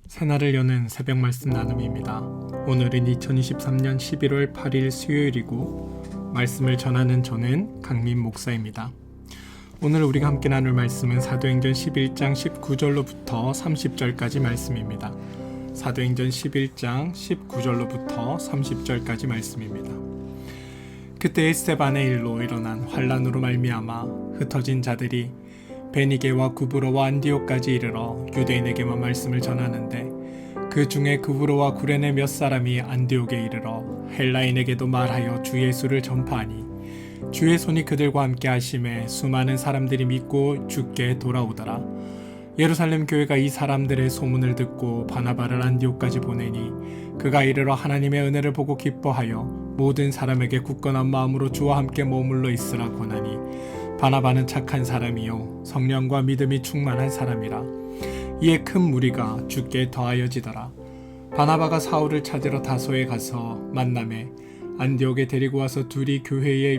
새날을 여는 새벽 말씀 나눔입니다. 오늘은 2023년 11월 8일 수요일이고 말씀을 전하는 저는 강민 목사입니다. 오늘 우리가 함께 나눌 말씀은 사도행전 11장 19절로부터 30절까지 말씀입니다. 사도행전 11장 19절로부터 30절까지 말씀입니다. 그때 스데반의 일로 일어난 환란으로 말미암아 흩어진 자들이 베니게와 구브로와 안디옥까지 이르러 유대인에게만 말씀을 전하는데 그 중에 구브로와 구레네 몇 사람이 안디옥에 이르러 헬라인에게도 말하여 주 예수를 전파하니 주의 손이 그들과 함께 하심에 수많은 사람들이 믿고 주께 돌아오더라. 예루살렘 교회가 이 사람들의 소문을 듣고 바나바를 안디옥까지 보내니 그가 이르러 하나님의 은혜를 보고 기뻐하여 모든 사람에게 굳건한 마음으로 주와 함께 머물러 있으라 권하니 바나바는 착한 사람이요 성령과 믿음이 충만한 사람이라. 이에 큰 무리가 주께 더하여지더라. 바나바가 사울을 찾으러 다소에 가서 만남에 안디옥에 데리고 와서 둘이 교회에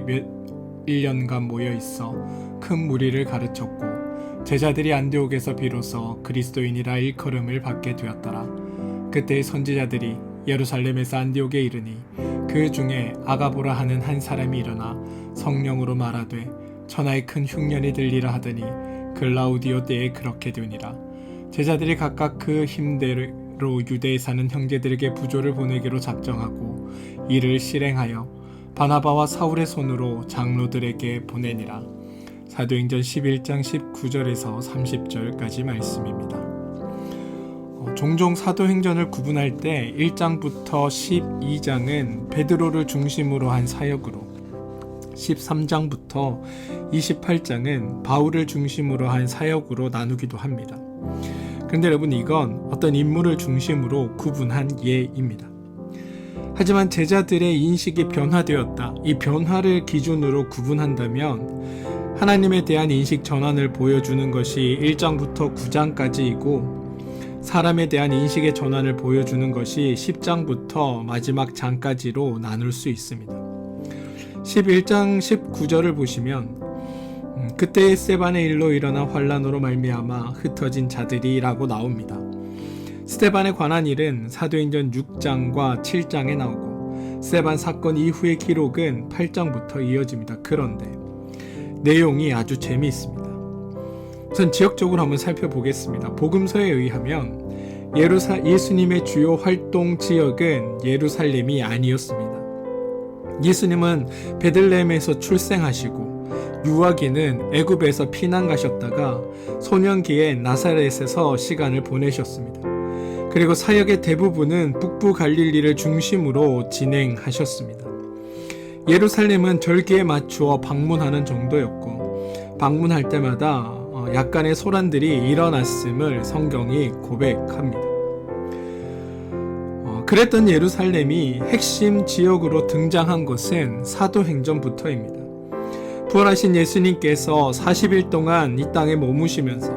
1년간 모여 있어 큰 무리를 가르쳤고 제자들이 안디옥에서 비로소 그리스도인이라 일컬음을 받게 되었더라. 그때 선지자들이 예루살렘에서 안디옥에 이르니 그 중에 아가보라 하는 한 사람이 일어나 성령으로 말하되 천하에 큰 흉년이 들리라 하더니 글라우디오 때에 그렇게 되니라. 제자들이 각각 그 힘대로 유대에 사는 형제들에게 부조를 보내기로 작정하고 이를 실행하여 바나바와 사울의 손으로 장로들에게 보내니라. 사도행전 11장 19절에서 30절까지 말씀입니다. 종종 사도행전을 구분할 때 1장부터 12장은 베드로를 중심으로 한 사역으로 13장부터 28장은 바울을 중심으로 한 사역으로 나누기도 합니다. 그런데 여러분, 이건 어떤 인물을 중심으로 구분한 예입니다. 하지만 제자들의 인식이 변화되었다. 이 변화를 기준으로 구분한다면 하나님에 대한 인식 전환을 보여주는 것이 1장부터 9장까지이고 사람에 대한 인식의 전환을 보여주는 것이 10장부터 마지막 장까지로 나눌 수 있습니다. 11장 19절을 보시면 그때 스데반의 일로 일어난 환란으로 말미암아 흩어진 자들이 라고 나옵니다. 스데반에 관한 일은 사도행전 6장과 7장에 나오고 스데반 사건 이후의 기록은 8장부터 이어집니다. 그런데 내용이 아주 재미있습니다. 우선 지역적으로 한번 살펴보겠습니다. 복음서에 의하면 예수님의 주요 활동 지역은 예루살렘이 아니었습니다. 예수님은 베들레헴에서 출생하시고 유아기는 애굽에서 피난 가셨다가 소년기에 나사렛에서 시간을 보내셨습니다. 그리고 사역의 대부분은 북부 갈릴리를 중심으로 진행하셨습니다. 예루살렘은 절기에 맞추어 방문하는 정도였고 방문할 때마다 약간의 소란들이 일어났음을 성경이 고백합니다. 그랬던 예루살렘이 핵심 지역으로 등장한 것은 사도행전부터입니다. 부활하신 예수님께서 40일 동안 이 땅에 머무시면서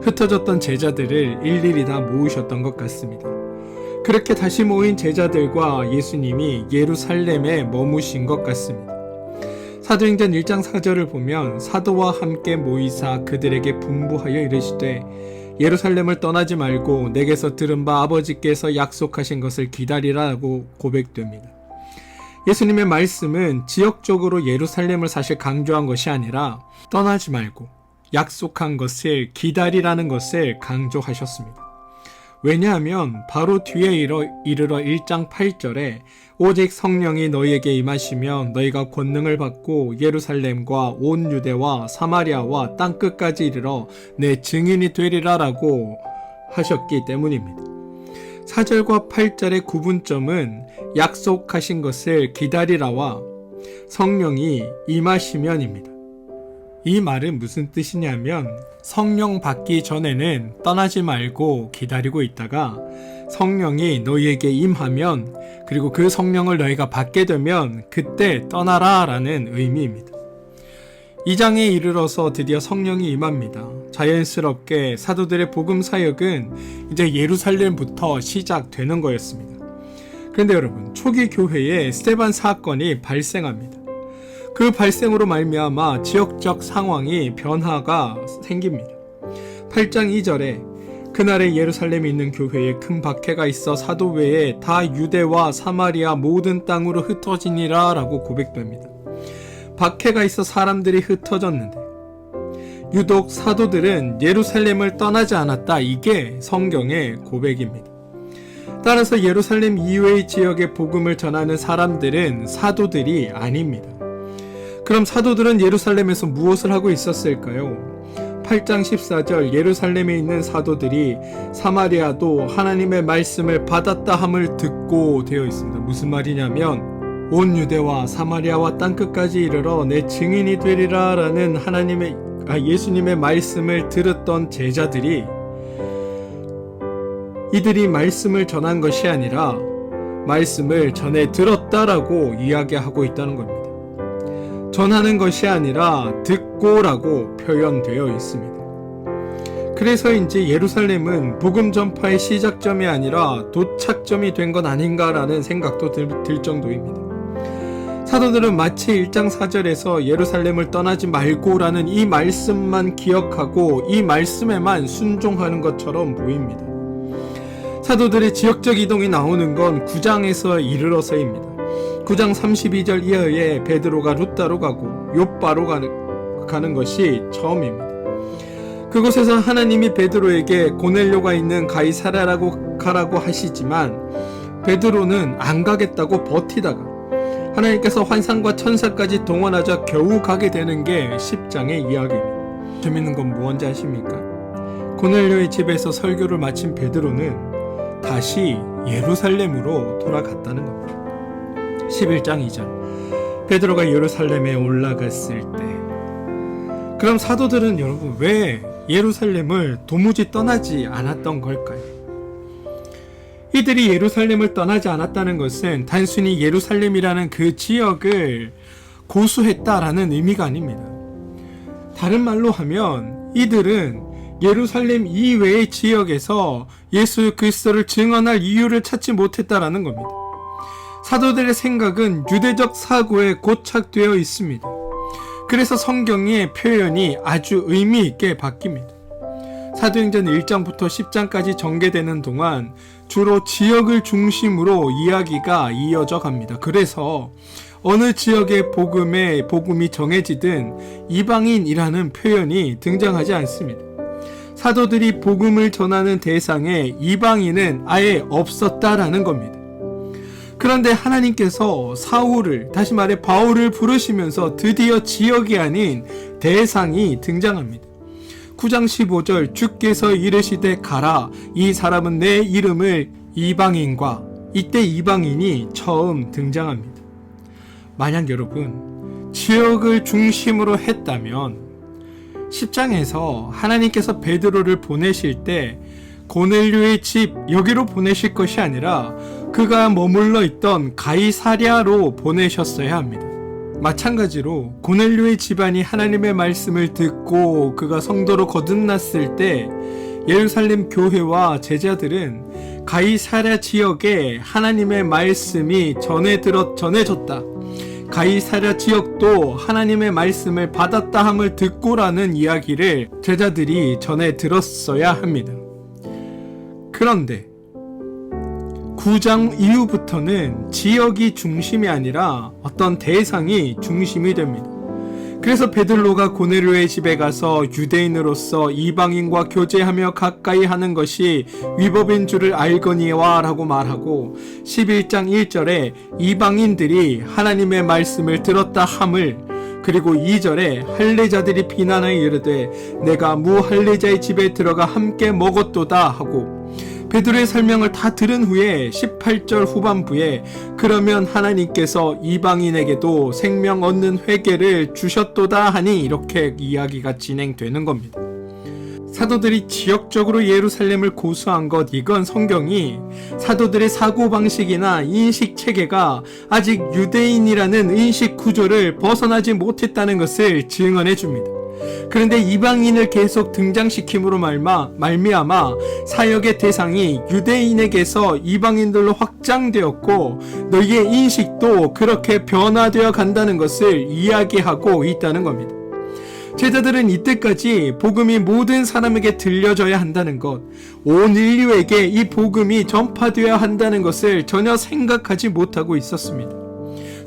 흩어졌던 제자들을 일일이 다 모으셨던 것 같습니다. 그렇게 다시 모인 제자들과 예수님이 예루살렘에 머무신 것 같습니다. 사도행전 1장 4절을 보면 사도와 함께 모이사 그들에게 분부하여 이르시되 예루살렘을 떠나지 말고 내게서 들은 바 아버지께서 약속하신 것을 기다리라고 고백됩니다. 예수님의 말씀은 지역적으로 예루살렘을 사실 강조한 것이 아니라 떠나지 말고 약속한 것을 기다리라는 것을 강조하셨습니다. 왜냐하면 바로 뒤에 이르러 1장 8절에 오직 성령이 너희에게 임하시면 너희가 권능을 받고 예루살렘과 온 유대와 사마리아와 땅끝까지 이르러 내 증인이 되리라라고 하셨기 때문입니다. 4절과 8절의 구분점은 약속하신 것을 기다리라와 성령이 임하시면입니다. 이 말은 무슨 뜻이냐면 성령 받기 전에는 떠나지 말고 기다리고 있다가 성령이 너희에게 임하면 그리고 그 성령을 너희가 받게 되면 그때 떠나라 라는 의미입니다. 2장에 이르러서 드디어 성령이 임합니다. 자연스럽게 사도들의 복음 사역은 이제 예루살렘부터 시작되는 거였습니다. 그런데 여러분, 초기 교회에 스데반 사건이 발생합니다. 그 발생으로 말미암아 지역적 상황이 변화가 생깁니다. 8장 2절에 그날에 예루살렘에 있는 교회에 큰 박해가 있어 사도 외에 다 유대와 사마리아 모든 땅으로 흩어지니라 라고 고백됩니다. 박해가 있어 사람들이 흩어졌는데 유독 사도들은 예루살렘을 떠나지 않았다. 이게 성경의 고백입니다. 따라서 예루살렘 이외의 지역에 복음을 전하는 사람들은 사도들이 아닙니다. 그럼 사도들은 예루살렘에서 무엇을 하고 있었을까요? 8장 14절 예루살렘에 있는 사도들이 사마리아도 하나님의 말씀을 받았다 함을 듣고 되어 있습니다. 무슨 말이냐면 온 유대와 사마리아와 땅끝까지 이르러 내 증인이 되리라 라는 예수님의 말씀을 들었던 제자들이 이들이 말씀을 전한 것이 아니라 말씀을 전해 들었다라고 이야기하고 있다는 겁니다. 전하는 것이 아니라 듣고라고 표현되어 있습니다. 그래서인지 예루살렘은 복음 전파의 시작점이 아니라 도착점이 된 건 아닌가라는 생각도 들 정도입니다. 사도들은 마치 1장 4절에서 예루살렘을 떠나지 말고라는 이 말씀만 기억하고 이 말씀에만 순종하는 것처럼 보입니다. 사도들의 지역적 이동이 나오는 건 9장에서 이르러서입니다. 9장 32절 이하에 베드로가 루따로 가고 욥바로 가는 것이 처음입니다. 그곳에서 하나님이 베드로에게 고넬료가 있는 가이사랴라고 가라고 하시지만 베드로는 안 가겠다고 버티다가 하나님께서 환상과 천사까지 동원하자 겨우 가게 되는 게 10장의 이야기입니다. 재밌는 건 뭔지 아십니까? 고넬료의 집에서 설교를 마친 베드로는 다시 예루살렘으로 돌아갔다는 겁니다. 11장 2절 베드로가 예루살렘에 올라갔을 때 그럼 사도들은 여러분 왜 예루살렘을 도무지 떠나지 않았던 걸까요? 이들이 예루살렘을 떠나지 않았다는 것은 단순히 예루살렘이라는 그 지역을 고수했다라는 의미가 아닙니다. 다른 말로 하면 이들은 예루살렘 이외의 지역에서 예수 그리스도를 증언할 이유를 찾지 못했다라는 겁니다. 사도들의 생각은 유대적 사고에 고착되어 있습니다. 그래서 성경의 표현이 아주 의미 있게 바뀝니다. 사도행전 1장부터 10장까지 전개되는 동안 주로 지역을 중심으로 이야기가 이어져 갑니다. 그래서 어느 지역의 복음이 정해지든 이방인이라는 표현이 등장하지 않습니다. 사도들이 복음을 전하는 대상에 이방인은 아예 없었다라는 겁니다. 그런데 하나님께서 사울을, 다시 말해 바울을 부르시면서 드디어 지역이 아닌 대상이 등장합니다. 9장 15절 주께서 이르시되 가라 이 사람은 내 이름을 이방인과 이때 이방인이 처음 등장합니다. 만약 여러분 지역을 중심으로 했다면 10장에서 하나님께서 베드로를 보내실 때 고넬료의 집 여기로 보내실 것이 아니라 그가 머물러 있던 가이사랴로 보내셨어야 합니다. 마찬가지로 고넬료의 집안이 하나님의 말씀을 듣고 그가 성도로 거듭났을 때 예루살렘 교회와 제자들은 가이사랴 지역에 하나님의 말씀이 전해졌다. 가이사랴 지역도 하나님의 말씀을 받았다 함을 듣고라는 이야기를 제자들이 전해 들었어야 합니다. 그런데 9장 이후부터는 지역이 중심이 아니라 어떤 대상이 중심이 됩니다. 그래서 베드로가 고넬료의 집에 가서 유대인으로서 이방인과 교제하며 가까이 하는 것이 위법인 줄을 알거니와 라고 말하고 11장 1절에 이방인들이 하나님의 말씀을 들었다 함을 그리고 2절에 할례자들이 비난하여 이르되 내가 무할례자의 집에 들어가 함께 먹었도다 하고 베드로의 설명을 다 들은 후에 18절 후반부에 그러면 하나님께서 이방인에게도 생명 얻는 회개를 주셨도다 하니 이렇게 이야기가 진행되는 겁니다. 사도들이 지역적으로 예루살렘을 고수한 것 이건 성경이 사도들의 사고방식이나 인식체계가 아직 유대인이라는 인식 구조를 벗어나지 못했다는 것을 증언해 줍니다. 그런데 이방인을 계속 등장시킴으로 말미암아 사역의 대상이 유대인에게서 이방인들로 확장되었고 너희의 인식도 그렇게 변화되어 간다는 것을 이야기하고 있다는 겁니다. 제자들은 이때까지 복음이 모든 사람에게 들려져야 한다는 것, 온 인류에게 이 복음이 전파되어야 한다는 것을 전혀 생각하지 못하고 있었습니다.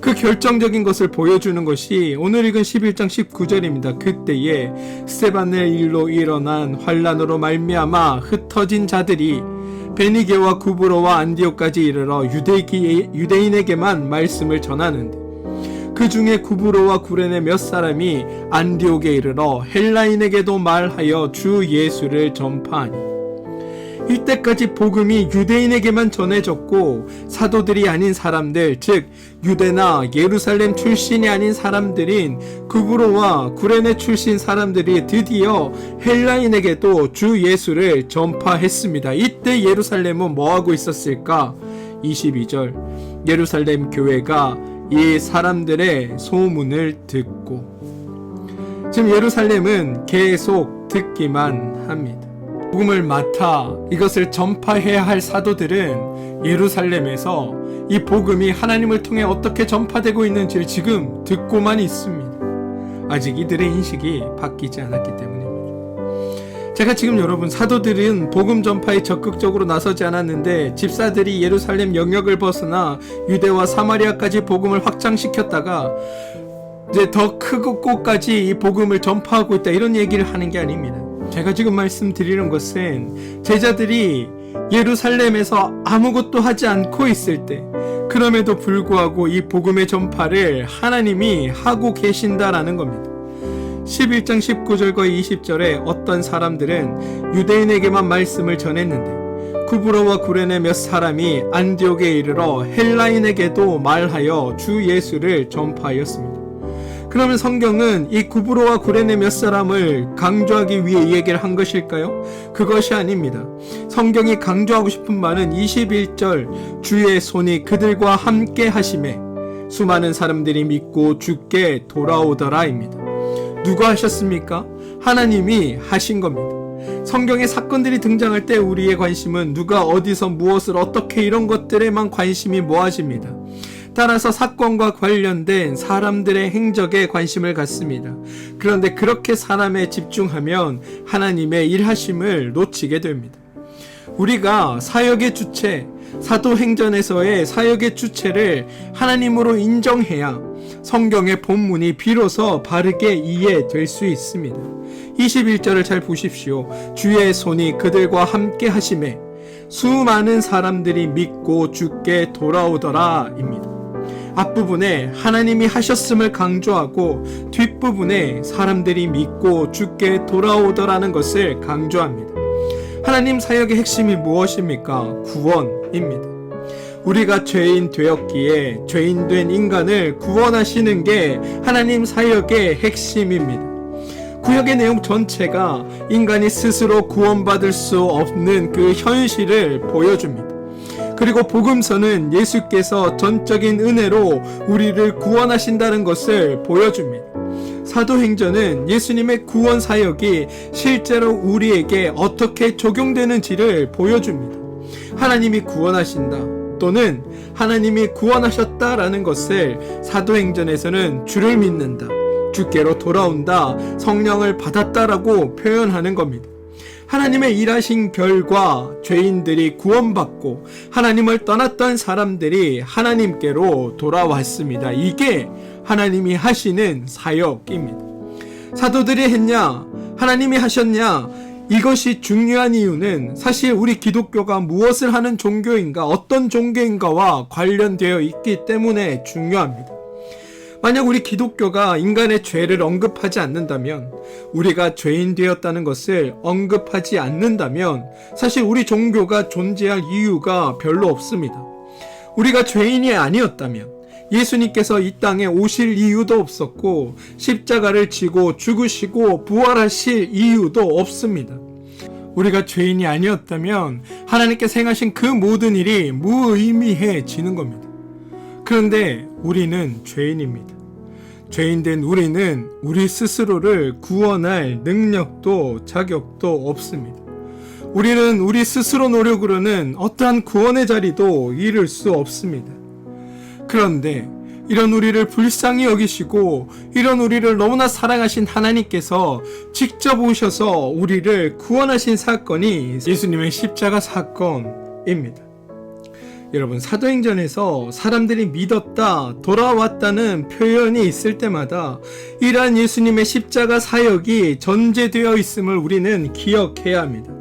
그 결정적인 것을 보여주는 것이 오늘 읽은 11장 19절입니다. 그때에 스데반의 일로 일어난 환란으로 말미암아 흩어진 자들이 베니게와 구브로와 안디옥까지 이르러 유대인에게만 말씀을 전하는데, 그 중에 구브로와 구레네 몇 사람이 안디옥에 이르러 헬라인에게도 말하여 주 예수를 전파하니, 이때까지 복음이 유대인에게만 전해졌고 사도들이 아닌 사람들, 즉 유대나 예루살렘 출신이 아닌 사람들인 구브로와 구레네 출신 사람들이 드디어 헬라인에게도 주 예수를 전파했습니다. 이때 예루살렘은 뭐하고 있었을까? 22절, 예루살렘 교회가 이 사람들의 소문을 듣고, 지금 예루살렘은 계속 듣기만 합니다. 복음을 맡아 이것을 전파해야 할 사도들은 예루살렘에서 이 복음이 하나님을 통해 어떻게 전파되고 있는지를 지금 듣고만 있습니다. 아직 이들의 인식이 바뀌지 않았기 때문입니다. 제가 지금 여러분, 사도들은 복음 전파에 적극적으로 나서지 않았는데 집사들이 예루살렘 영역을 벗어나 유대와 사마리아까지 복음을 확장시켰다가 이제 더 크고 곳까지 이 복음을 전파하고 있다, 이런 얘기를 하는 게 아닙니다. 제가 지금 말씀드리는 것은 제자들이 예루살렘에서 아무것도 하지 않고 있을 때, 그럼에도 불구하고 이 복음의 전파를 하나님이 하고 계신다라는 겁니다. 11장 19절과 20절에 어떤 사람들은 유대인에게만 말씀을 전했는데 구브로와 구레네 몇 사람이 안디옥에 이르러 헬라인에게도 말하여 주 예수를 전파하였습니다. 그러면 성경은 이 구브로와 구레네 몇 사람을 강조하기 위해 이 얘기를 한 것일까요? 그것이 아닙니다. 성경이 강조하고 싶은 말은 21절, 주의 손이 그들과 함께 하심에 수많은 사람들이 믿고 주께 돌아오더라입니다. 누가 하셨습니까? 하나님이 하신 겁니다. 성경의 사건들이 등장할 때 우리의 관심은 누가 어디서 무엇을 어떻게, 이런 것들에만 관심이 모아집니다. 따라서 사건과 관련된 사람들의 행적에 관심을 갖습니다. 그런데 그렇게 사람에 집중하면 하나님의 일하심을 놓치게 됩니다. 우리가 사역의 주체, 사도행전에서의 사역의 주체를 하나님으로 인정해야 성경의 본문이 비로소 바르게 이해될 수 있습니다. 21절을 잘 보십시오. 주의 손이 그들과 함께 하심에 수많은 사람들이 믿고 주께 돌아오더라 입니다. 앞부분에 하나님이 하셨음을 강조하고 뒷부분에 사람들이 믿고 주께 돌아오더라는 것을 강조합니다. 하나님 사역의 핵심이 무엇입니까? 구원입니다. 우리가 죄인 되었기에 죄인 된 인간을 구원하시는 게 하나님 사역의 핵심입니다. 구약의 내용 전체가 인간이 스스로 구원받을 수 없는 그 현실을 보여줍니다. 그리고 복음서는 예수께서 전적인 은혜로 우리를 구원하신다는 것을 보여줍니다. 사도행전은 예수님의 구원 사역이 실제로 우리에게 어떻게 적용되는지를 보여줍니다. 하나님이 구원하신다, 또는 하나님이 구원하셨다라는 것을 사도행전에서는 주를 믿는다, 주께로 돌아온다, 성령을 받았다라고 표현하는 겁니다. 하나님의 일하신 결과 죄인들이 구원받고 하나님을 떠났던 사람들이 하나님께로 돌아왔습니다. 이게 하나님이 하시는 사역입니다. 사도들이 했냐? 하나님이 하셨냐? 이것이 중요한 이유는 사실 우리 기독교가 무엇을 하는 종교인가, 어떤 종교인가와 관련되어 있기 때문에 중요합니다. 만약 우리 기독교가 인간의 죄를 언급하지 않는다면, 우리가 죄인 되었다는 것을 언급하지 않는다면 사실 우리 종교가 존재할 이유가 별로 없습니다. 우리가 죄인이 아니었다면 예수님께서 이 땅에 오실 이유도 없었고 십자가를 지고 죽으시고 부활하실 이유도 없습니다. 우리가 죄인이 아니었다면 하나님께서 행하신 그 모든 일이 무의미해지는 겁니다. 그런데 우리는 죄인입니다. 죄인된 우리는 우리 스스로를 구원할 능력도 자격도 없습니다. 우리는 우리 스스로 노력으로는 어떠한 구원의 자리도 이룰 수 없습니다. 그런데 이런 우리를 불쌍히 여기시고 이런 우리를 너무나 사랑하신 하나님께서 직접 오셔서 우리를 구원하신 사건이 예수님의 십자가 사건입니다. 여러분, 사도행전에서 사람들이 믿었다, 돌아왔다는 표현이 있을 때마다 이러한 예수님의 십자가 사역이 전제되어 있음을 우리는 기억해야 합니다.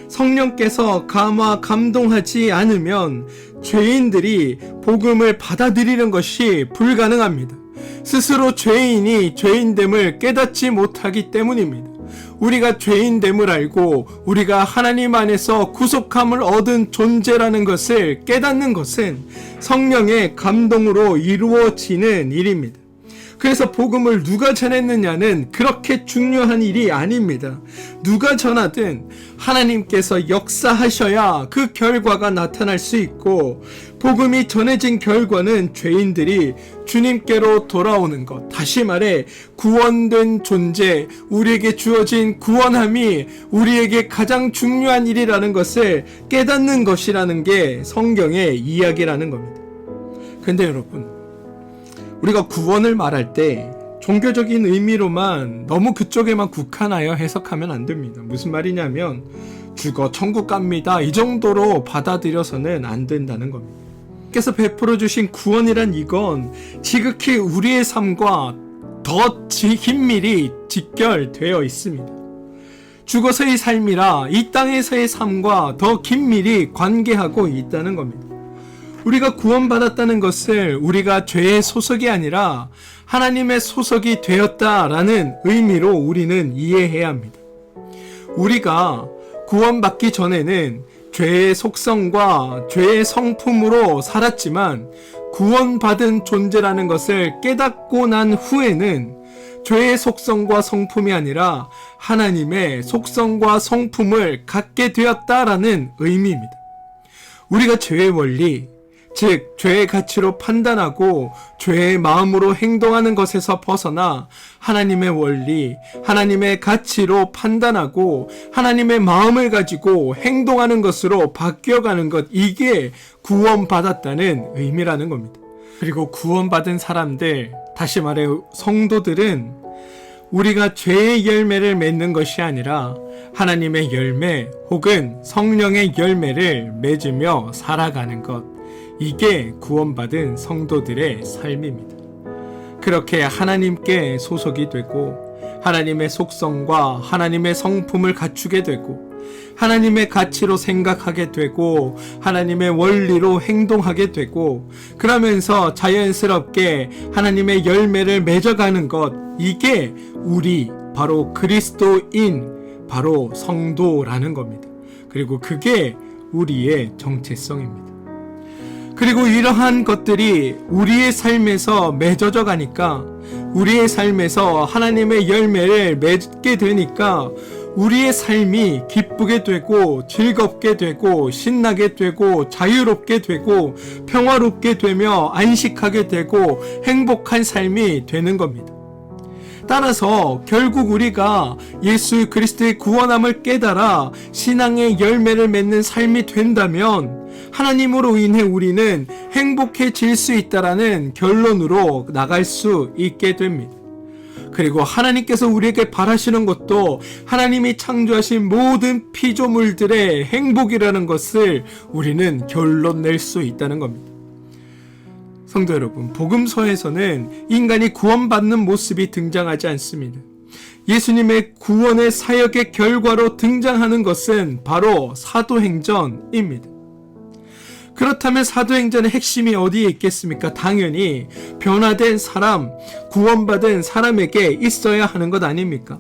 성령께서 감동하지 않으면 죄인들이 복음을 받아들이는 것이 불가능합니다. 스스로 죄인이 죄인됨을 깨닫지 못하기 때문입니다. 우리가 죄인됨을 알고 우리가 하나님 안에서 구속함을 얻은 존재라는 것을 깨닫는 것은 성령의 감동으로 이루어지는 일입니다. 그래서 복음을 누가 전했느냐는 그렇게 중요한 일이 아닙니다. 누가 전하든 하나님께서 역사하셔야 그 결과가 나타날 수 있고, 복음이 전해진 결과는 죄인들이 주님께로 돌아오는 것, 다시 말해 구원된 존재, 우리에게 주어진 구원함이 우리에게 가장 중요한 일이라는 것을 깨닫는 것이라는 게 성경의 이야기라는 겁니다. 근데 여러분, 우리가 구원을 말할 때 종교적인 의미로만 너무 그쪽에만 국한하여 해석하면 안 됩니다. 무슨 말이냐면 죽어 천국 갑니다, 이 정도로 받아들여서는 안 된다는 겁니다. 께서 베풀어 주신 구원이란 이건 지극히 우리의 삶과 더 긴밀히 직결되어 있습니다. 죽어서의 삶이라 이 땅에서의 삶과 더 긴밀히 관계하고 있다는 겁니다. 우리가 구원받았다는 것을 우리가 죄의 소속이 아니라 하나님의 소속이 되었다라는 의미로 우리는 이해해야 합니다. 우리가 구원받기 전에는 죄의 속성과 죄의 성품으로 살았지만 구원받은 존재라는 것을 깨닫고 난 후에는 죄의 속성과 성품이 아니라 하나님의 속성과 성품을 갖게 되었다라는 의미입니다. 우리가 죄의 원리, 즉 죄의 가치로 판단하고 죄의 마음으로 행동하는 것에서 벗어나 하나님의 원리, 하나님의 가치로 판단하고 하나님의 마음을 가지고 행동하는 것으로 바뀌어가는 것, 이게 구원받았다는 의미라는 겁니다. 그리고 구원받은 사람들, 다시 말해 성도들은 우리가 죄의 열매를 맺는 것이 아니라 하나님의 열매 혹은 성령의 열매를 맺으며 살아가는 것, 이게 구원받은 성도들의 삶입니다. 그렇게 하나님께 소속이 되고 하나님의 속성과 하나님의 성품을 갖추게 되고 하나님의 가치로 생각하게 되고 하나님의 원리로 행동하게 되고, 그러면서 자연스럽게 하나님의 열매를 맺어가는 것, 이게 우리 바로 그리스도인, 바로 성도라는 겁니다. 그리고 그게 우리의 정체성입니다. 그리고 이러한 것들이 우리의 삶에서 맺어져 가니까, 우리의 삶에서 하나님의 열매를 맺게 되니까 우리의 삶이 기쁘게 되고 즐겁게 되고 신나게 되고 자유롭게 되고 평화롭게 되며 안식하게 되고 행복한 삶이 되는 겁니다. 따라서 결국 우리가 예수 그리스도의 구원함을 깨달아 신앙의 열매를 맺는 삶이 된다면 하나님으로 인해 우리는 행복해질 수 있다라는 결론으로 나갈 수 있게 됩니다. 그리고 하나님께서 우리에게 바라시는 것도 하나님이 창조하신 모든 피조물들의 행복이라는 것을 우리는 결론 낼 수 있다는 겁니다. 성도 여러분, 복음서에서는 인간이 구원받는 모습이 등장하지 않습니다. 예수님의 구원의 사역의 결과로 등장하는 것은 바로 사도행전입니다. 그렇다면 사도행전의 핵심이 어디에 있겠습니까? 당연히 변화된 사람, 구원받은 사람에게 있어야 하는 것 아닙니까?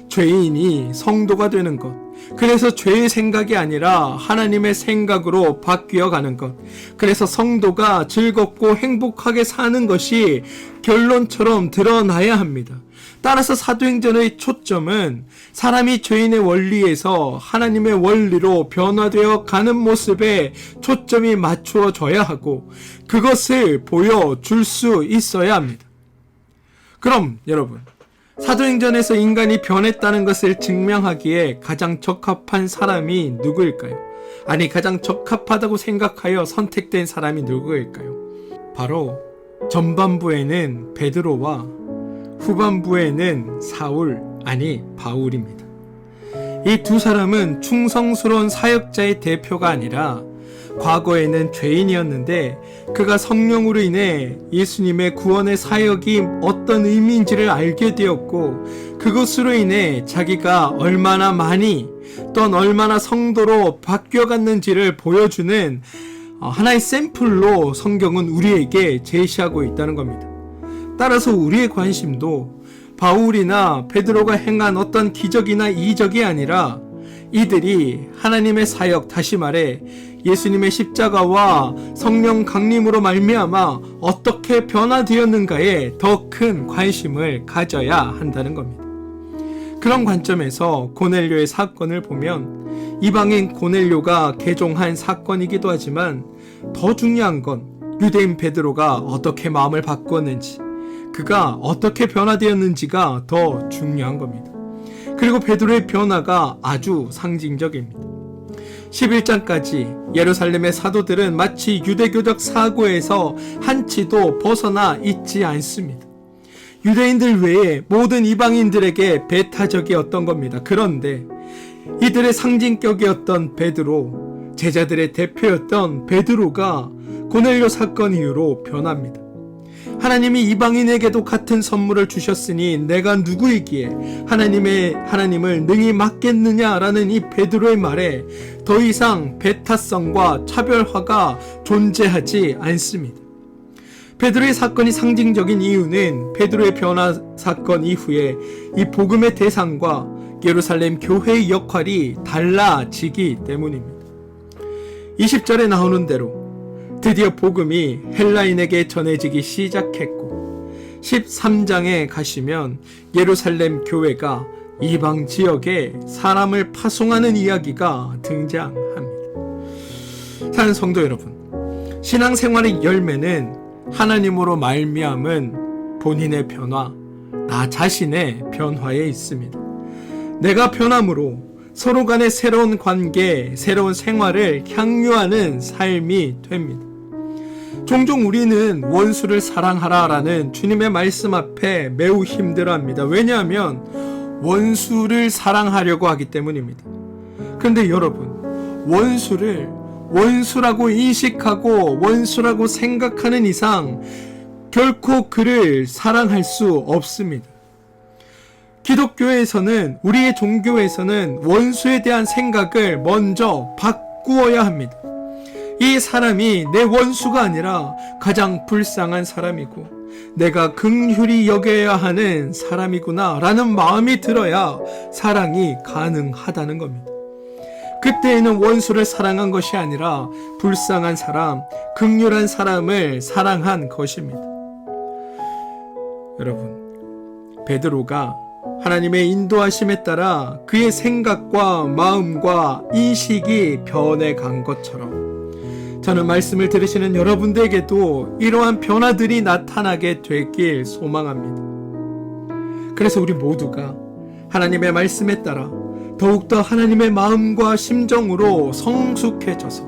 죄인이 성도가 되는 것, 그래서 죄의 생각이 아니라 하나님의 생각으로 바뀌어 가는 것, 그래서 성도가 즐겁고 행복하게 사는 것이 결론처럼 드러나야 합니다. 따라서 사도행전의 초점은 사람이 죄인의 원리에서 하나님의 원리로 변화되어 가는 모습에 초점이 맞추어져야 하고 그것을 보여줄 수 있어야 합니다. 그럼 여러분, 사도행전에서 인간이 변했다는 것을 증명하기에 가장 적합한 사람이 누구일까요? 아니, 가장 적합하다고 생각하여 선택된 사람이 누구일까요? 바로 전반부에는 베드로와 후반부에는 바울입니다. 이 두 사람은 충성스러운 사역자의 대표가 아니라 과거에는 죄인이었는데 그가 성령으로 인해 예수님의 구원의 사역이 어떤 의미인지를 알게 되었고, 그것으로 인해 자기가 얼마나 많이 또는 얼마나 성도로 바뀌어갔는지를 보여주는 하나의 샘플로 성경은 우리에게 제시하고 있다는 겁니다. 따라서 우리의 관심도 바울이나 베드로가 행한 어떤 기적이나 이적이 아니라 이들이 하나님의 사역, 다시 말해 예수님의 십자가와 성령 강림으로 말미암아 어떻게 변화되었는가에 더 큰 관심을 가져야 한다는 겁니다. 그런 관점에서 고넬료의 사건을 보면 이방인 고넬료가 개종한 사건이기도 하지만 더 중요한 건 유대인 베드로가 어떻게 마음을 바꾸었는지, 그가 어떻게 변화되었는지가 더 중요한 겁니다. 그리고 베드로의 변화가 아주 상징적입니다. 11장까지 예루살렘의 사도들은 마치 유대교적 사고에서 한치도 벗어나 있지 않습니다. 유대인들 외에 모든 이방인들에게 배타적이었던 겁니다. 그런데 이들의 상징격이었던 베드로, 제자들의 대표였던 베드로가 고넬료 사건 이후로 변합니다. 하나님이 이방인에게도 같은 선물을 주셨으니 내가 누구이기에 하나님을 능히 맡겠느냐라는 이 베드로의 말에 더 이상 배타성과 차별화가 존재하지 않습니다. 베드로의 사건이 상징적인 이유는 베드로의 변화 사건 이후에 이 복음의 대상과 예루살렘 교회의 역할이 달라지기 때문입니다. 20절에 나오는 대로 드디어 복음이 헬라인에게 전해지기 시작했고, 13장에 가시면 예루살렘 교회가 이방 지역에 사람을 파송하는 이야기가 등장합니다. 사랑하는 성도 여러분, 신앙생활의 열매는 하나님으로 말미암은 본인의 변화, 나 자신의 변화에 있습니다. 내가 변함으로 서로 간의 새로운 관계, 새로운 생활을 향유하는 삶이 됩니다. 종종 우리는 원수를 사랑하라라는 주님의 말씀 앞에 매우 힘들어합니다. 왜냐하면 원수를 사랑하려고 하기 때문입니다. 그런데 여러분, 원수를 원수라고 인식하고 원수라고 생각하는 이상 결코 그를 사랑할 수 없습니다. 기독교에서는, 우리의 종교에서는 원수에 대한 생각을 먼저 바꾸어야 합니다. 이 사람이 내 원수가 아니라 가장 불쌍한 사람이고 내가 긍휼히 여겨야 하는 사람이구나 라는 마음이 들어야 사랑이 가능하다는 겁니다. 그때에는 원수를 사랑한 것이 아니라 불쌍한 사람, 긍휼한 사람을 사랑한 것입니다. 여러분, 베드로가 하나님의 인도하심에 따라 그의 생각과 마음과 인식이 변해간 것처럼 저는 말씀을 들으시는 여러분들에게도 이러한 변화들이 나타나게 되길 소망합니다. 그래서 우리 모두가 하나님의 말씀에 따라 더욱더 하나님의 마음과 심정으로 성숙해져서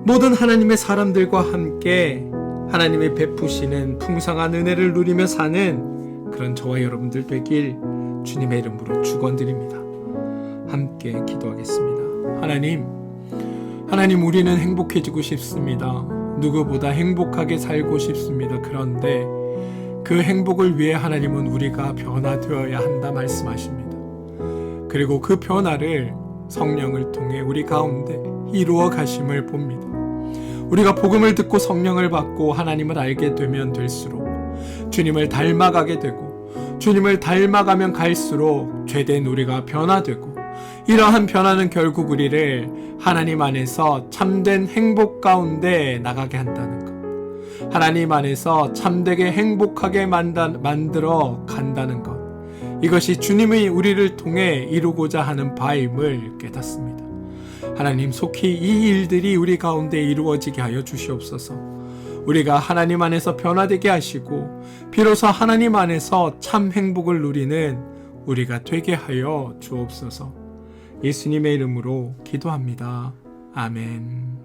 모든 하나님의 사람들과 함께 하나님이 베푸시는 풍성한 은혜를 누리며 사는 그런 저와 여러분들 되길 주님의 이름으로 축원드립니다. 함께 기도하겠습니다. 하나님, 우리는 행복해지고 싶습니다. 누구보다 행복하게 살고 싶습니다. 그런데 그 행복을 위해 하나님은 우리가 변화되어야 한다 말씀하십니다. 그리고 그 변화를 성령을 통해 우리 가운데 이루어 가심을 봅니다. 우리가 복음을 듣고 성령을 받고 하나님을 알게 되면 될수록 주님을 닮아가게 되고, 주님을 닮아가면 갈수록 죄된 우리가 변화되고, 이러한 변화는 결국 우리를 하나님 안에서 참된 행복 가운데 나가게 한다는 것, 하나님 안에서 참되게 행복하게 만들어 간다는 것, 이것이 주님의 우리를 통해 이루고자 하는 바임을 깨닫습니다. 하나님, 속히 이 일들이 우리 가운데 이루어지게 하여 주시옵소서. 우리가 하나님 안에서 변화되게 하시고 비로소 하나님 안에서 참 행복을 누리는 우리가 되게 하여 주옵소서. 예수님의 이름으로 기도합니다. 아멘.